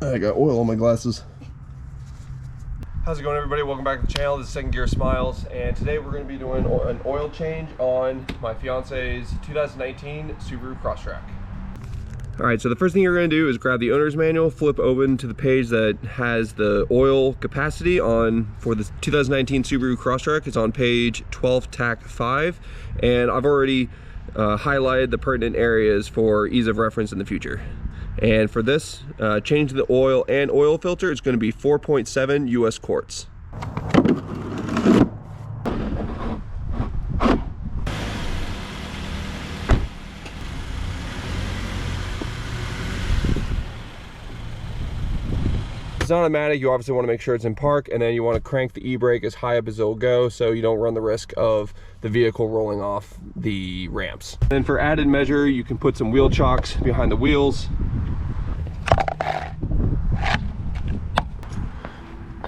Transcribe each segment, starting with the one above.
I got oil on my glasses. How's it going, everybody? Welcome back to the channel. This is Second Gear Smiles, and today we're going to be doing an oil change on my fiance's 2019 Subaru CrossTrek. All right, so the first thing you're going to do is grab the owner's manual, flip open to the page that has the oil capacity for the 2019 Subaru CrossTrek. It's on page 12, TAC 5, and I've already highlighted the pertinent areas for ease of reference in the future. And for this, change the oil and oil filter, it's going to be 4.7 US quarts. It's automatic. You obviously want to make sure it's in park, and then you want to crank the e-brake as high up as it'll go so you don't run the risk of the vehicle rolling off the ramps. And then for added measure, you can put some wheel chocks behind the wheels.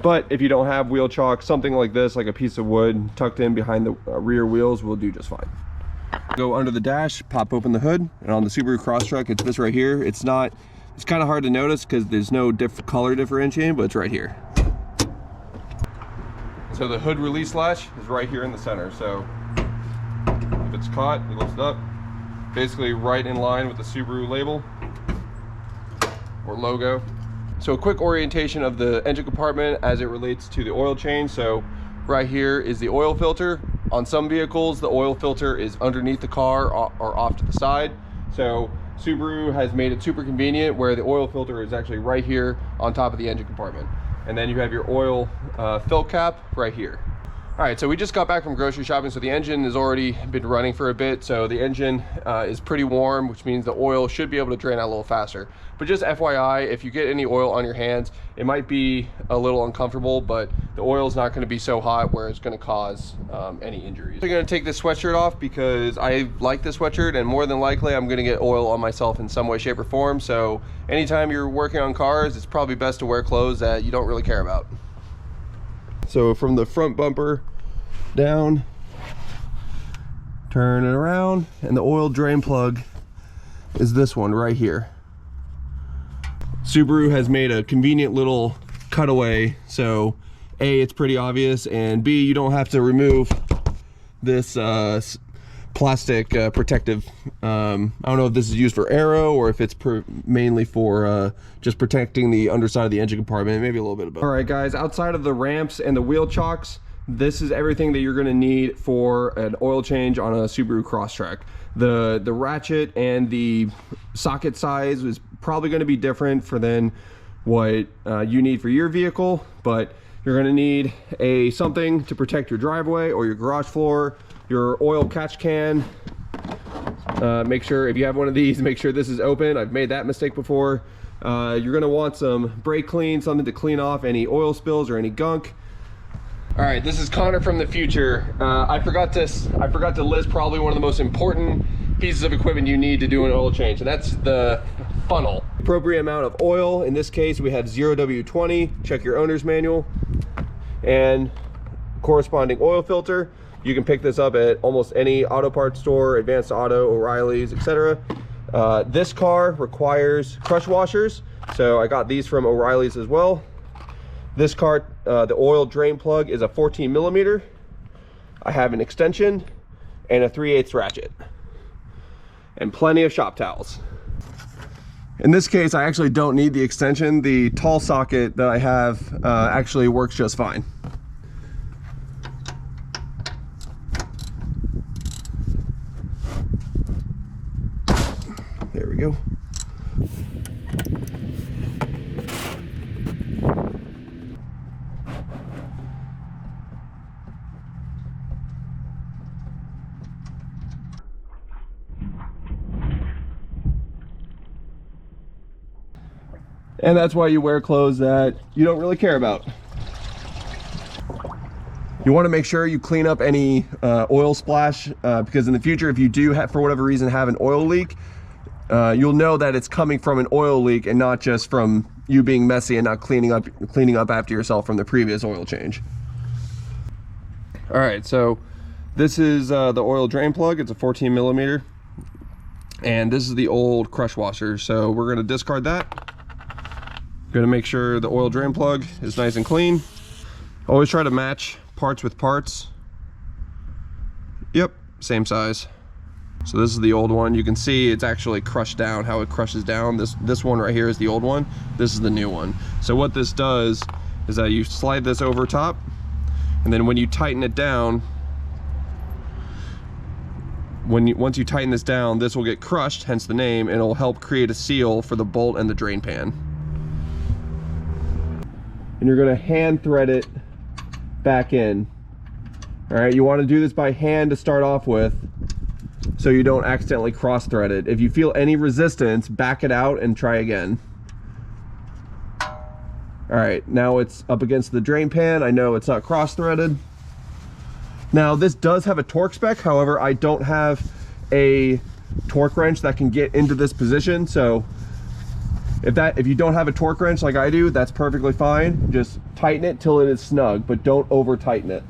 But if you don't have wheel chalk, something like this, like a piece of wood tucked in behind the rear wheels, will do just fine. Go under the dash, pop open the hood, and on the Subaru CrossTrek, it's this right here. It's kind of hard to notice because there's no color differentiating, but it's right here. So the hood release latch is right here in the center. So if it's caught, you lift it up, basically right in line with the Subaru label or logo. So a quick orientation of the engine compartment as it relates to the oil change. So right here is the oil filter. On some vehicles, the oil filter is underneath the car or off to the side. So Subaru has made it super convenient where the oil filter is actually right here on top of the engine compartment. And then you have your oil fill cap right here. All right, so we just got back from grocery shopping, so the engine has already been running for a bit. So the engine is pretty warm, which means the oil should be able to drain out a little faster. But just FYI, if you get any oil on your hands, it might be a little uncomfortable, but the oil is not going to be so hot where it's going to cause any injuries. I'm going to take this sweatshirt off because I like this sweatshirt, and more than likely I'm going to get oil on myself in some way, shape, or form. So anytime you're working on cars, it's probably best to wear clothes that you don't really care about. So from the front bumper down, turn it around, and the oil drain plug is this one right here. Subaru has made a convenient little cutaway, so A, it's pretty obvious, and B, you don't have to remove this plastic protective, I don't know if this is used for aero or if it's mainly for just protecting the underside of the engine compartment, maybe a little bit of both. All right guys, outside of the ramps and the wheel chocks, this is everything that you're going to need for an oil change on a Subaru CrossTrek. The ratchet and the socket size is probably going to be different than what you need for your vehicle, but you're going to need something to protect your driveway or your garage floor, your oil catch can. Make sure, if you have one of these, make sure this is open. I've made that mistake before. You're going to want some brake clean, something to clean off any oil spills or any gunk. All right, this is Connor from the future. I forgot to list probably one of the most important pieces of equipment you need to do an oil change, and that's the funnel. Appropriate amount of oil. In this case, we have 0W20. Check your owner's manual. And corresponding oil filter. You can pick this up at almost any auto parts store, Advanced Auto, O'Reilly's, etc. This car requires crush washers, so I got these from O'Reilly's as well. This car, the oil drain plug is a 14 millimeter. I have an extension and a 3/8 ratchet, and plenty of shop towels. In this case, I actually don't need the extension. The tall socket that I have actually works just fine. There we go. And that's why you wear clothes that you don't really care about. You want to make sure you clean up any oil splash because in the future, if you do for whatever reason have an oil leak, you'll know that it's coming from an oil leak and not just from you being messy and not cleaning up after yourself from the previous oil change. All right, so this is the oil drain plug. It's a 14 millimeter, and this is the old crush washer. So we're going to discard that. Gonna make sure the oil drain plug is nice and clean. Always try to match parts with parts. Yep, same size. So this is the old one. You can see it's actually crushed down, how it crushes down. This one right here is the old one. This is the new one. So what this does is that you slide this over top, and then when you tighten it down, once you tighten this down, this will get crushed, hence the name, and it'll help create a seal for the bolt and the drain pan. And you're gonna hand thread it back in. All right, you wanna do this by hand to start off with, so you don't accidentally cross thread it. If you feel any resistance, back it out and try again. All right, now it's up against the drain pan. I know it's not cross threaded. Now this does have a torque spec, however, I don't have a torque wrench that can get into this position. So if you don't have a torque wrench like I do, that's perfectly fine. Just tighten it till it is snug, but don't over tighten it.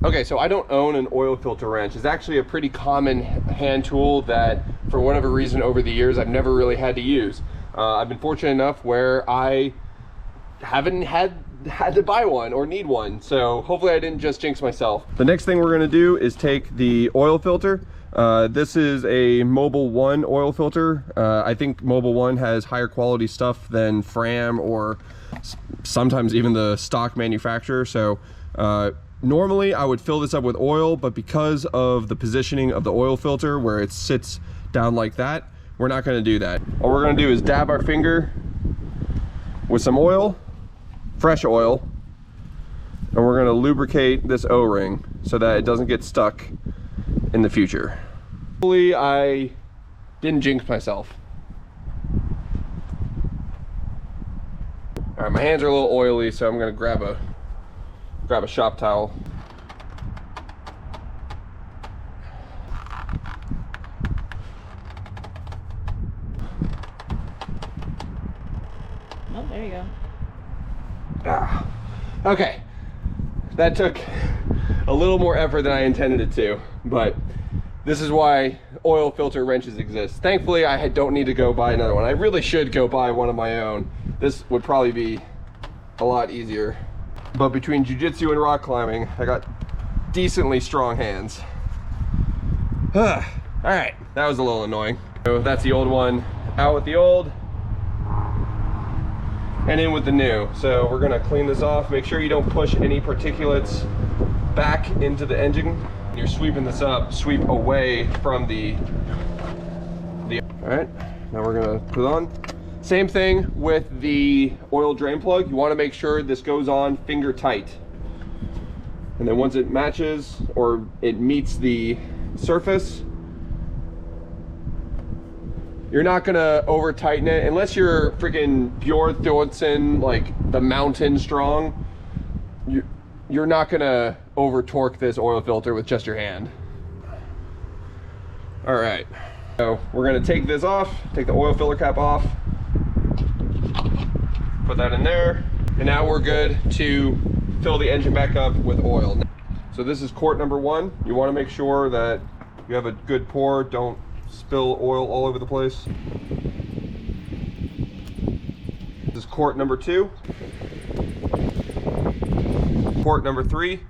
Okay, so I don't own an oil filter wrench. It's actually a pretty common hand tool that, for whatever reason over the years, I've never really had to use. I've been fortunate enough where I haven't had to buy one or need one, so hopefully I didn't just jinx myself. The next thing we're gonna do is take the oil filter. This is a Mobil 1 oil filter. I think Mobil 1 has higher quality stuff than Fram or sometimes even the stock manufacturer. So normally I would fill this up with oil, but because of the positioning of the oil filter where it sits down like that, we're not gonna do that. All we're gonna do is dab our finger with some oil, fresh oil, and we're gonna lubricate this O-ring so that it doesn't get stuck in the future. Hopefully I didn't jinx myself. All right, my hands are a little oily, so I'm gonna grab a shop towel. Oh, there you go. Ah, okay, that took a little more effort than I intended it to, but this is why oil filter wrenches exist. Thankfully, I don't need to go buy another one. I really should go buy one of my own. This would probably be a lot easier. But between jiu-jitsu and rock climbing, I got decently strong hands. All right, that was a little annoying. So that's the old one, out with the old, and in with the new. So we're gonna clean this off. Make sure you don't push any particulates back into the engine. When you're sweeping this up, sweep away from the. All right, now we're gonna put it on. Same thing with the oil drain plug. You want to make sure this goes on finger tight. And then once it matches or it meets the surface, you're not gonna over tighten it unless you're freaking Björn Thorsen, like the mountain strong. You're not gonna over torque this oil filter with just your hand. All right, so we're gonna take this off, take the oil filter cap off. Put that in there, and now we're good to fill the engine back up with oil. So this is quart number 1. You want to make sure that you have a good pour, don't spill oil all over the place. This is quart number 2. Quart number 3.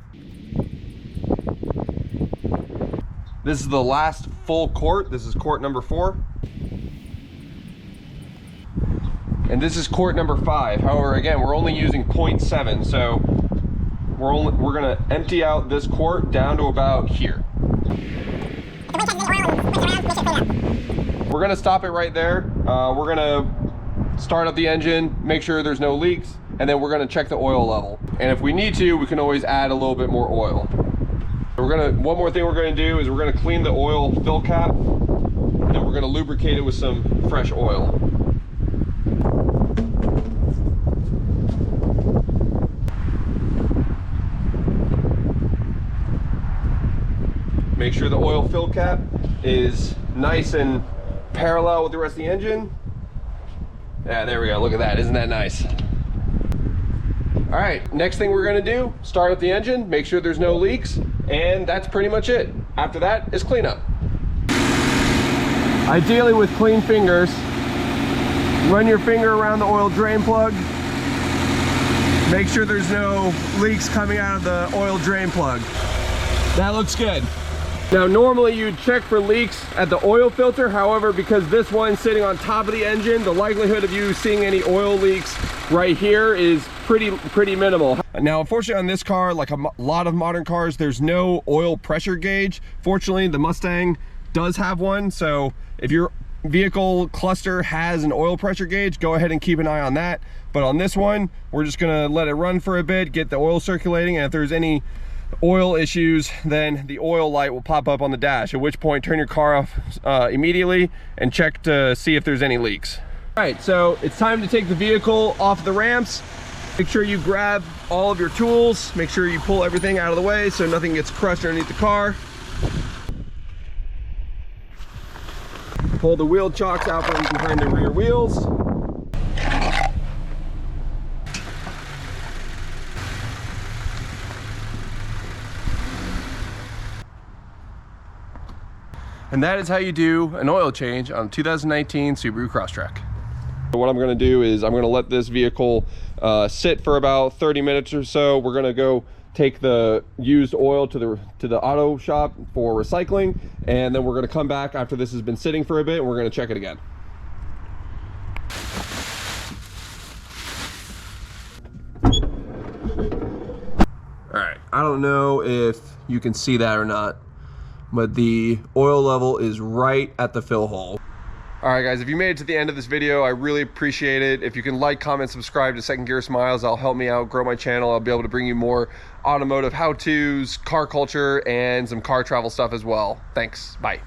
This is the last full quart. This is quart number 4. And this is quart number 5. However, again, we're only using 0.7, so we're gonna empty out this quart down to about here. We're gonna stop it right there. We're gonna start up the engine, make sure there's no leaks, and then we're gonna check the oil level. And if we need to, we can always add a little bit more oil. One more thing we're gonna do is we're gonna clean the oil fill cap, and then we're gonna lubricate it with some fresh oil. Make sure the oil fill cap is nice and parallel with the rest of the engine. Yeah, there we go, look at that, isn't that nice? All right, next thing we're gonna do, start up the engine, make sure there's no leaks, And that's pretty much it. After that is cleanup. Ideally with clean fingers, run your finger around the oil drain plug. Make sure there's no leaks coming out of the oil drain plug. That looks good. Now normally you'd check for leaks at the oil filter. However, because this one's sitting on top of the engine, the likelihood of you seeing any oil leaks right here is pretty minimal. Now unfortunately on this car, like a lot of modern cars, there's no oil pressure gauge. Fortunately the Mustang does have one, so if your vehicle cluster has an oil pressure gauge, go ahead and keep an eye on that. But on this one, we're just gonna let it run for a bit, get the oil circulating, and if there's any oil issues, then the oil light will pop up on the dash, at which point turn your car off immediately and check to see if there's any leaks. All right, so it's time to take the vehicle off the ramps. Make sure you grab all of your tools, make sure you pull everything out of the way so nothing gets crushed underneath the car. Pull the wheel chocks out from behind the rear wheels. And that is how you do an oil change on a 2019 Subaru CrossTrek. What I'm gonna do is I'm gonna let this vehicle sit for about 30 minutes or so. We're gonna go take the used oil to the auto shop for recycling, and then we're gonna come back after this has been sitting for a bit and we're gonna check it again. All right, I don't know if you can see that or not, but the oil level is right at the fill hole. All right guys, if you made it to the end of this video, I really appreciate it. If you can like, comment, subscribe to Second Gear Smiles, that'll help me out, grow my channel. I'll be able to bring you more automotive how-tos, car culture, and some car travel stuff as well. Thanks, bye.